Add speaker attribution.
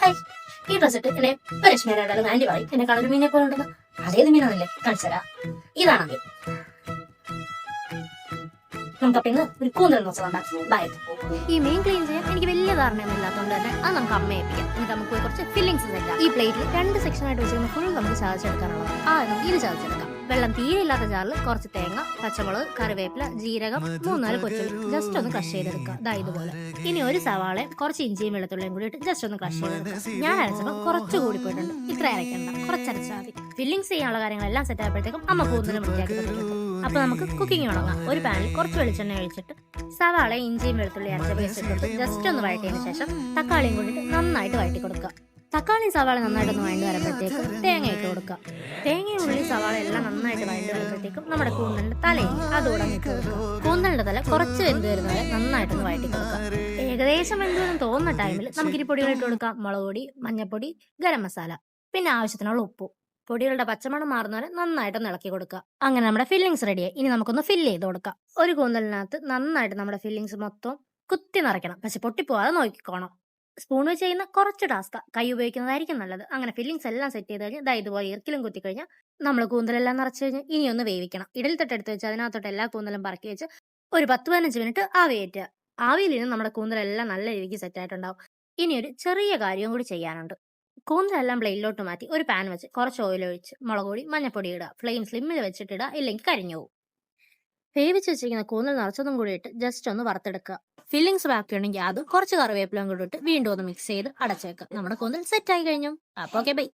Speaker 1: High, ഈ dress ഇട്ട് എന്നെ പരിഷ്മേനായിട്ടുള്ള ആന്റി പറയും എന്നെ കളർ മീനെ പോലെ ഉണ്ടെന്ന്. അതേത് മീനാണല്ലേ കാണിച്ചരാ. ഇതാണ് മീൻ. നമുക്കപ്പം ഇന്ന് ഒരു കൂന്തൽ നോക്കാം. ബൈ.
Speaker 2: ഈ മീൻ ക്ലീൻ ചെയ്യാൻ എനിക്ക് വലിയ ധാരണയൊന്നും ഇല്ലാത്തതുകൊണ്ട് തന്നെ അത് നമുക്ക് അമ്മയെ ഏൽപ്പിക്കാം. എന്നിട്ട് നമുക്ക് കുറച്ച് ഫില്ലിങ്സ് സെറ്റ്. ഈ പ്ലേറ്റിൽ 2 സെക്ഷനായിട്ട് വെച്ചിരുന്ന ഫുൾ നമുക്ക് ചതച്ചെടുക്കാനുള്ളത്. നമുക്ക് ഇത് ചതച്ചെടുക്കാം. വെള്ളം തീരെ ഇല്ലാത്ത ജാറിൽ കുറച്ച് തേങ്ങ, പച്ചമുളക്, കറിവേപ്പില, ജീരകം, 3-4 കൊച്ചുള്ളി ജസ്റ്റ് ഒന്ന് ക്രഷ് ചെയ്തെടുക്കുക. ദാ ഇതുപോലെ. ഇനി ഒരു സവാളയും കുറച്ച് ഇഞ്ചിയും വെളുത്തുള്ളിയും കൂടി ഇട്ട് ജസ്റ്റ് ഒന്ന് ക്രഷ് ചെയ്തെടുക്കുക. ഞാൻ അരച്ചപ്പോൾ കുറച്ച് കൂടി പോയിട്ടുണ്ട്. ഇത്ര അരയ്ക്കണ്ട, കുറച്ചരച്ചാൽ മതി. ഫില്ലിങ്സ് ചെയ്യാനുള്ള കാര്യങ്ങളെല്ലാം സെറ്റ് ആയപ്പോഴത്തേക്കും അമ്മ കൂടുതലും വൃത്തിയാക്കി തന്നിട്ടുണ്ട്. അപ്പൊ നമുക്ക് കുക്കിംഗ് തുടങ്ങാം. ഒരു പാനിൽ കുറച്ച് വെളിച്ചെണ്ണ ഒഴിച്ചിട്ട് സവാള, ഇഞ്ചിയും വെളുത്തുള്ളി അരച്ച പേസ്റ്റ് ഇട്ട് ജസ്റ്റ് ഒന്ന് വഴറ്റിയതിനു ശേഷം തക്കാളിയും കൂടിയിട്ട് നന്നായിട്ട് വഴറ്റി കൊടുക്കുക. തക്കാളിയും സവാള നന്നായിട്ടൊന്ന് വഴണ്ടി വരുമ്പോഴത്തേക്കും തേങ്ങ ഇട്ട് കൊടുക്കുക. തേങ്ങയും ഉള്ളി സവാള എല്ലാം നന്നായിട്ട് വഴണ്ടി വരുമ്പോഴത്തേക്കും നമ്മുടെ കൂന്തലിന്റെ തലയും അതുകൂടെ ഇട്ട് കൊടുക്കുക. കൂന്തലിന്റെ തല കുറച്ച് വെന്ത് വരുന്നവരെ നന്നായിട്ടൊന്ന് വഴറ്റി കൊടുക്കുക. ഏകദേശം വെന്തെന്ന് തോന്നുന്ന ടൈമിൽ നമുക്ക് ഇനി പൊടികൾ ഇട്ട് കൊടുക്കാം. മുളക് പൊടി, മഞ്ഞപ്പൊടി, ഗരം മസാല, പിന്നെ ആവശ്യത്തിനുള്ള ഉപ്പും. പൊടികളുടെ പച്ചമണം മാറുന്നവരെ നന്നായിട്ടൊന്ന് ഇളക്കി കൊടുക്കുക. അങ്ങനെ നമ്മുടെ ഫില്ലിങ്സ് റെഡിയായി. ഇനി നമുക്കൊന്ന് ഫില്ല് ചെയ്ത് കൊടുക്കാം. ഒരു കൂന്തലിനകത്ത് നന്നായിട്ട് നമ്മുടെ ഫില്ലിങ്സ് മൊത്തം കുത്തി നിറയ്ക്കണം. പക്ഷെ പൊട്ടിപ്പോവാതെ നോക്കിക്കോണം. സ്പൂൺ വെച്ച് ചെയ്യുന്ന കുറച്ച് ടാസ്ക, കൈ ഉപയോഗിക്കുന്നതായിരിക്കും നല്ലത്. അങ്ങനെ ഫില്ലിങ്സ് എല്ലാം സെറ്റ് ചെയ്ത് കഴിഞ്ഞ് ഇതുപോലെ ഇറക്കിലും കുത്തി കഴിഞ്ഞാൽ നമ്മൾ കൂന്തലെല്ലാം നിറച്ച് കഴിഞ്ഞ് ഇനി ഒന്ന് വേവിക്കണം. ഇടയിൽ തൊട്ടെടുത്ത് വെച്ച് അതിനകത്തോട്ട് എല്ലാ കൂന്തലും പറക്കി വെച്ച് ഒരു 10-15 മിനിറ്റ് ആവി കയറ്റുക. ആവിയിൽ നിന്ന് നമ്മുടെ കൂന്തലെല്ലാം നല്ല രീതിക്ക് സെറ്റ് ആയിട്ടുണ്ടാവും. ഇനി ഒരു ചെറിയ കാര്യവും കൂടി ചെയ്യാനുണ്ട്. കൂന്തലെല്ലാം പ്ലേറ്റിലോട്ട് മാറ്റി ഒരു പാൻ വെച്ച് കുറച്ച് ഓയിൽ ഒഴിച്ച് മുളക് പൊടി, മഞ്ഞപ്പൊടി ഇടുക. ഫ്ലെയിം സ്ലിമ്മിൽ വെച്ചിട്ടിടുക, ഇല്ലെങ്കിൽ കരിഞ്ഞു പോകും. വേവിച്ച് വെച്ചിരിക്കുന്ന കൂന്തൽ നിറച്ചതും കൂടി ഇട്ട് ജസ്റ്റ് ഒന്ന് വറുത്തെടുക്കുക. ഫില്ലിങ്സ് ബാക്കിയുണ്ടെങ്കിൽ അതും കുറച്ച് കറിവേപ്പിലും കൂടി ഇട്ട് വീണ്ടും ഒന്ന് മിക്സ് ചെയ്ത് അടച്ചേക്കുക. നമ്മുടെ കൂന്തൽ സെറ്റ് ആയി കഴിഞ്ഞു. അപ്പോൾ ഓക്കെ, ബൈ.